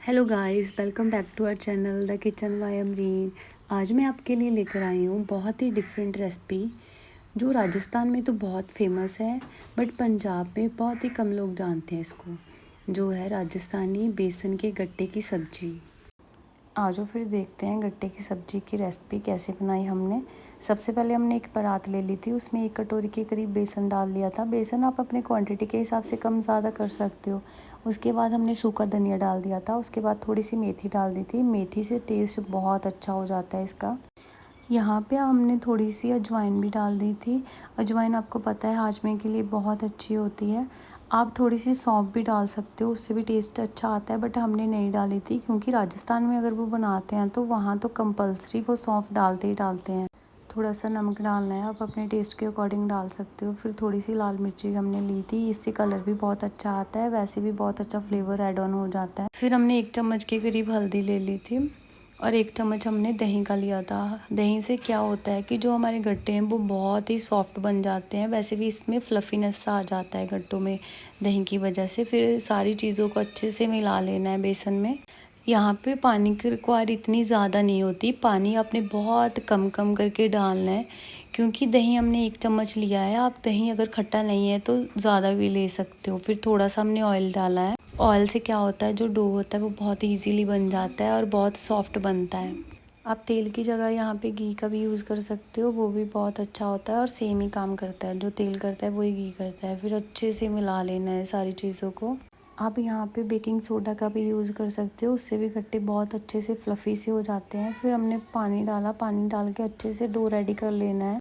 Hello guys, welcome back to our channel the kitchen by Amreen. आज मैं आपके लिए लेकर आई हूँ बहुत ही डिफरेंट रेसिपी जो राजस्थान में तो बहुत फेमस है, बट पंजाब में बहुत ही कम लोग जानते हैं इसको। जो है राजस्थानी बेसन के गट्टे की सब्जी। आजो फिर देखते हैं गट्टे की सब्जी की रेसिपी कैसे बनाई हमने। सबसे पहले हमने एक परात ले ली थी, उसमें 1 कटोरी के करीब बेसन डाल लिया था। बेसन आप अपने क्वांटिटी के हिसाब से कम ज़्यादा कर सकते हो। उसके बाद हमने सूखा धनिया डाल दिया था। उसके बाद थोड़ी सी मेथी डाल दी थी। मेथी से टेस्ट बहुत अच्छा हो जाता है इसका। यहाँ पे हमने थोड़ी सी अजवाइन भी डाल दी थी। अजवाइन आपको पता है हाजमे के लिए बहुत अच्छी होती है। आप थोड़ी सी सौंफ भी डाल सकते हो, उससे भी टेस्ट अच्छा आता है, बट हमने नहीं डाली थी क्योंकि राजस्थान में अगर वो बनाते हैं तो वहाँ तो कंपलसरी वो सौंफ डालते ही डालते हैं। थोड़ा सा नमक डालना है, आप अपने टेस्ट के अकॉर्डिंग डाल सकते हो। फिर थोड़ी सी लाल मिर्ची हमने ली थी, इससे कलर भी बहुत अच्छा आता है, वैसे भी बहुत अच्छा फ्लेवर ऐड ऑन हो जाता है। फिर हमने 1 चम्मच के करीब हल्दी ले ली थी और 1 चम्मच हमने दही का लिया था। दही से क्या होता है कि जो हमारे गट्टे हैं वो बहुत ही सॉफ्ट बन जाते हैं। वैसे भी इसमें फ्लफीनेस सा आ जाता है गट्टों में दही की वजह से। फिर सारी चीज़ों को अच्छे से मिला लेना है बेसन में। यहाँ पे पानी की रिक्वायर इतनी ज़्यादा नहीं होती, पानी आपने बहुत कम कम करके डालना है क्योंकि दही हमने 1 चम्मच लिया है। आप दही अगर खट्टा नहीं है तो ज़्यादा भी ले सकते हो। फिर थोड़ा सा हमने ऑयल डाला है। ऑयल से क्या होता है, जो डो होता है वो बहुत इजीली बन जाता है और बहुत सॉफ्ट बनता है। आप तेल की जगह यहाँ पे घी का भी यूज़ कर सकते हो, वो भी बहुत अच्छा होता है और सेम ही काम करता है। जो तेल करता है वही घी करता है। फिर अच्छे से मिला लेना है सारी चीज़ों को। आप यहाँ पे बेकिंग सोडा का भी यूज़ कर सकते हो, उससे भी गट्टे बहुत अच्छे से फ्लफ़ी से हो जाते हैं। फिर हमने पानी डाला, पानी डाल के अच्छे से डो रेडी कर लेना है।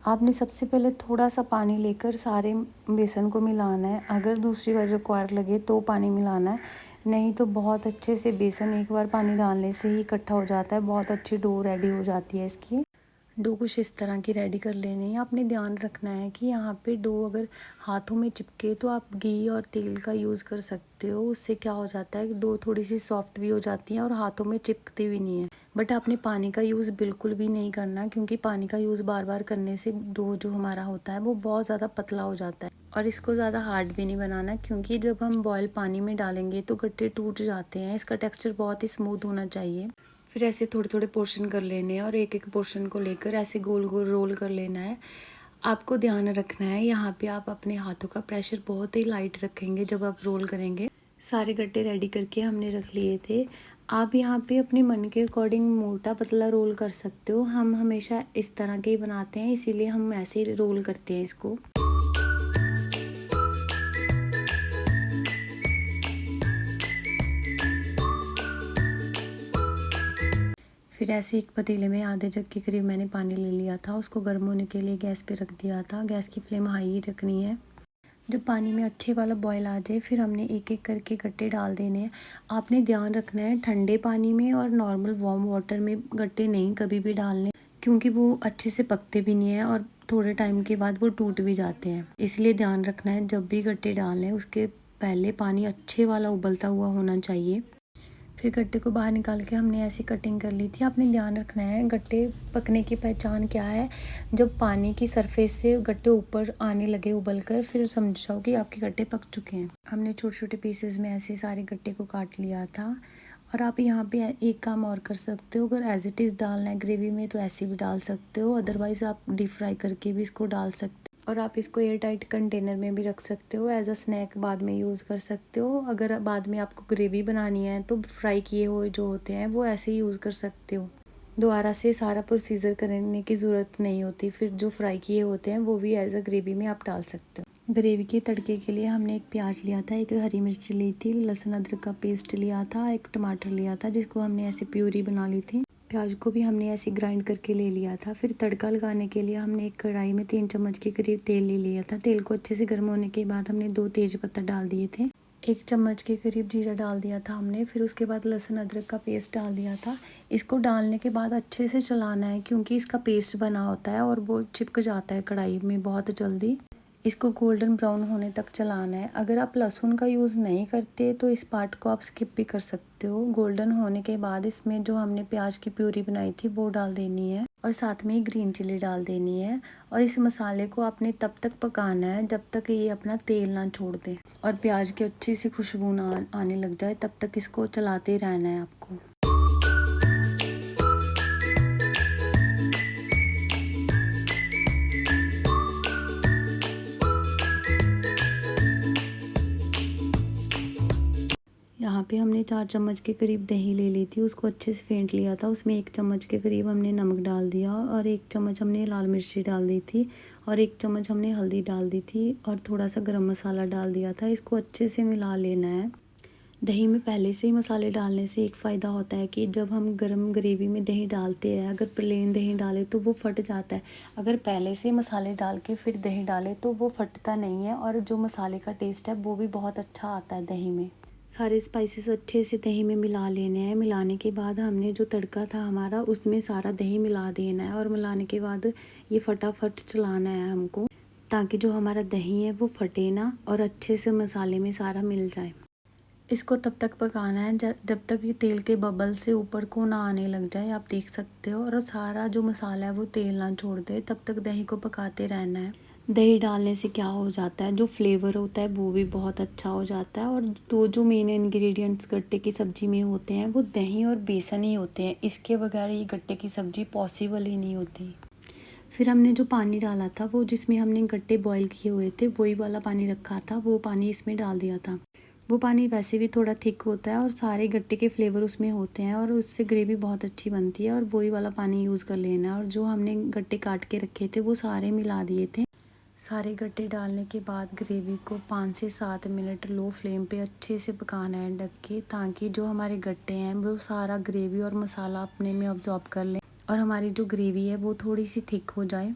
आपने सबसे पहले थोड़ा सा पानी लेकर सारे बेसन को मिलाना है। अगर दूसरी बार रिक्वायर लगे तो पानी मिलाना है, नहीं तो बहुत अच्छे से बेसन एक बार पानी डालने से ही इकट्ठा हो जाता है। बहुत अच्छी डो रेडी हो जाती है इसकी। डो कुछ इस तरह की रेडी कर लेनी है। आपने ध्यान रखना है कि यहाँ पे डो अगर हाथों में चिपके तो आप घी और तेल का यूज़ कर सकते हो। उससे क्या हो जाता है कि डो थोड़ी सी सॉफ्ट भी हो जाती है और हाथों में चिपकती भी नहीं है। बट आपने पानी का यूज़ बिल्कुल भी नहीं करना क्योंकि पानी का यूज़ बार बार करने से डो जो हमारा होता है वो बहुत ज़्यादा पतला हो जाता है। और इसको ज़्यादा हार्ड भी नहीं बनाना क्योंकि जब हम बॉयल पानी में डालेंगे तो गट्टे टूट जाते हैं। इसका टेक्सचर बहुत ही स्मूथ होना चाहिए। फिर ऐसे थोड़े थोड़े पोर्शन कर लेने हैं और एक एक पोर्शन को लेकर ऐसे गोल गोल रोल कर लेना है। आपको ध्यान रखना है यहाँ पे आप अपने हाथों का प्रेशर बहुत ही लाइट रखेंगे जब आप रोल करेंगे। सारे गट्टे रेडी करके हमने रख लिए थे। आप यहाँ पे अपने मन के अकॉर्डिंग मोटा पतला रोल कर सकते हो। हम हमेशा इस तरह के ही बनाते हैं, इसीलिए हम ऐसे ही रोल करते हैं इसको। फिर ऐसे एक पतीले में आधे जग के करीब मैंने पानी ले लिया था। उसको गर्म होने के लिए गैस पे रख दिया था। गैस की फ्लेम हाई ही रखनी है। जब पानी में अच्छे वाला बॉयल आ जाए फिर हमने एक एक करके गट्टे डाल देने हैं। आपने ध्यान रखना है ठंडे पानी में और नॉर्मल वार्म वाटर में गट्टे नहीं कभी भी डालने क्योंकि वो अच्छे से पकते भी नहीं है और थोड़े टाइम के बाद वो टूट भी जाते हैं। इसलिए ध्यान रखना है जब भी गट्टे डालें उसके पहले पानी अच्छे वाला उबलता हुआ होना चाहिए। फिर गट्टे को बाहर निकाल के हमने ऐसी कटिंग कर ली थी। आपने ध्यान रखना है गट्टे पकने की पहचान क्या है, जब पानी की सरफेस से गट्टे ऊपर आने लगे उबल कर, फिर समझ जाओ कि आपके गट्टे पक चुके हैं। हमने छोटे छोटे पीसेस में ऐसे सारे गट्टे को काट लिया था। और आप यहाँ पे एक काम और कर सकते हो, अगर एज इट इज़ डालना है ग्रेवी में तो ऐसे भी डाल सकते हो, अदरवाइज़ आप डीप फ्राई करके भी इसको डाल सकते हो। और आप इसको एयर टाइट कंटेनर में भी रख सकते हो, एज अ स्नैक बाद में यूज़ कर सकते हो। अगर बाद में आपको ग्रेवी बनानी है तो फ्राई किए हुए जो होते हैं वो ऐसे ही यूज़ कर सकते हो। दोबारा से सारा प्रोसीजर करने की ज़रूरत नहीं होती। फिर जो फ्राई किए होते हैं वो भी एज अ ग्रेवी में आप डाल सकते हो। ग्रेवी के तड़के के लिए हमने एक प्याज लिया था, एक हरी मिर्च ली थी, लहसुन अदरक का पेस्ट लिया था, एक टमाटर लिया था जिसको हमने ऐसे प्यूरी बना ली थी। प्याज को भी हमने ऐसे ग्राइंड करके ले लिया था। फिर तड़का लगाने के लिए हमने एक कढ़ाई में 3 चम्मच के करीब तेल ले लिया था। तेल को अच्छे से गर्म होने के बाद हमने 2 तेज पत्ता डाल दिए थे। 1 चम्मच के करीब जीरा डाल दिया था हमने। फिर उसके बाद लहसुन अदरक का पेस्ट डाल दिया था। इसको डालने के बाद अच्छे से चलाना है क्योंकि इसका पेस्ट बना होता है और वो चिपक जाता है कढ़ाई में बहुत जल्दी। इसको गोल्डन ब्राउन होने तक चलाना है। अगर आप लहसुन का यूज़ नहीं करते तो इस पार्ट को आप स्किप भी कर सकते हो। गोल्डन होने के बाद इसमें जो हमने प्याज की प्यूरी बनाई थी वो डाल देनी है। और साथ में ही ग्रीन चिली डाल देनी है। और इस मसाले को आपने तब तक पकाना है जब तक ये अपना तेल ना छोड़ दे और प्याज की अच्छी सी खुशबू ना आने लग जाए, तब तक इसको चलाते रहना है आपको। यहाँ पे हमने 4 चम्मच के करीब दही ले ली थी, उसको अच्छे से फेंट लिया था। उसमें 1 चम्मच के करीब हमने नमक डाल दिया और 1 चम्मच हमने लाल मिर्ची डाल दी थी और 1 चम्मच हमने हल्दी डाल दी थी और थोड़ा सा गरम मसाला डाल दिया था। इसको अच्छे से मिला लेना है। दही में पहले से ही मसाले डालने से एक फ़ायदा होता है कि जब हम गरम ग्रेवी में दही डालते हैं, अगर प्लेन दही डालें तो वो फट जाता है। अगर पहले से मसाले डाल के फिर दही डालें तो वो फटता नहीं है और जो मसाले का टेस्ट है वो भी बहुत अच्छा आता है दही में। सारे स्पाइसेस अच्छे से दही में मिला लेने हैं। मिलाने के बाद हमने जो तड़का था हमारा उसमें सारा दही मिला देना है और मिलाने के बाद ये फटाफट चलाना है हमको, ताकि जो हमारा दही है वो फटे ना और अच्छे से मसाले में सारा मिल जाए। इसको तब तक पकाना है जब तक ये तेल के बबल से ऊपर को ना आने लग जाए, आप देख सकते हो, और सारा जो मसाला है वो तेल ना छोड़ दे, तब तक दही को पकाते रहना है। दही डालने से क्या हो जाता है, जो फ्लेवर होता है वो भी बहुत अच्छा हो जाता है। और दो जो मेन इंग्रेडिएंट्स गट्टे की सब्ज़ी में होते हैं वो दही और बेसन ही होते हैं। इसके बगैर ये गट्टे की सब्ज़ी पॉसिबल ही नहीं होती। फिर हमने जो पानी डाला था वो जिसमें हमने गट्टे बॉईल किए हुए थे वही वाला पानी रखा था, वो पानी इसमें डाल दिया था। वो पानी वैसे भी थोड़ा थिक होता है और सारे गट्टे के फ्लेवर उसमें होते हैं और उससे ग्रेवी बहुत अच्छी बनती है, और वही वाला पानी यूज़ कर लेना है। और जो हमने गट्टे काट के रखे थे वो सारे मिला दिए थे। सारे गट्टे डालने के बाद ग्रेवी को 5 से 7 मिनट लो फ्लेम पे अच्छे से पकाना है ढक के, ताकि जो हमारे गट्टे हैं वो सारा ग्रेवी और मसाला अपने में अब्जॉर्ब कर लें और हमारी जो ग्रेवी है वो थोड़ी सी थिक हो जाए।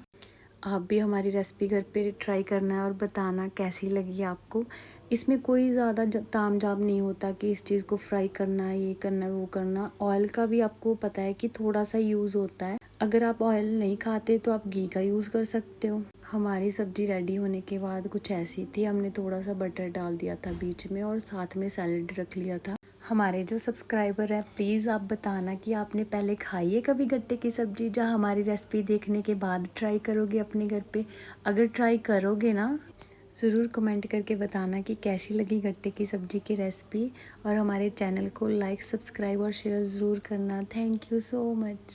आप भी हमारी रेसिपी घर पे ट्राई करना है और बताना कैसी लगी आपको। इसमें कोई ज़्यादा ताम झाम नहीं होता कि इस चीज़ को फ्राई करना है, ये करना है, वो करना। ऑयल का भी आपको पता है कि थोड़ा सा यूज़ होता है। अगर आप ऑयल नहीं खाते तो आप घी का यूज़ कर सकते हो। हमारी सब्ज़ी रेडी होने के बाद कुछ ऐसी थी, हमने थोड़ा सा बटर डाल दिया था बीच में और साथ में सैलेड रख लिया था। हमारे जो सब्सक्राइबर हैं प्लीज़ आप बताना कि आपने पहले खाई है कभी गट्टे की सब्ज़ी, या हमारी रेसिपी देखने के बाद ट्राई करोगे अपने घर पे। अगर ट्राई करोगे ना, ज़रूर कमेंट करके बताना कि कैसी लगी गट्टे की सब्ज़ी की रेसिपी। और हमारे चैनल को लाइक, सब्सक्राइब और शेयर ज़रूर करना। Thank you so much.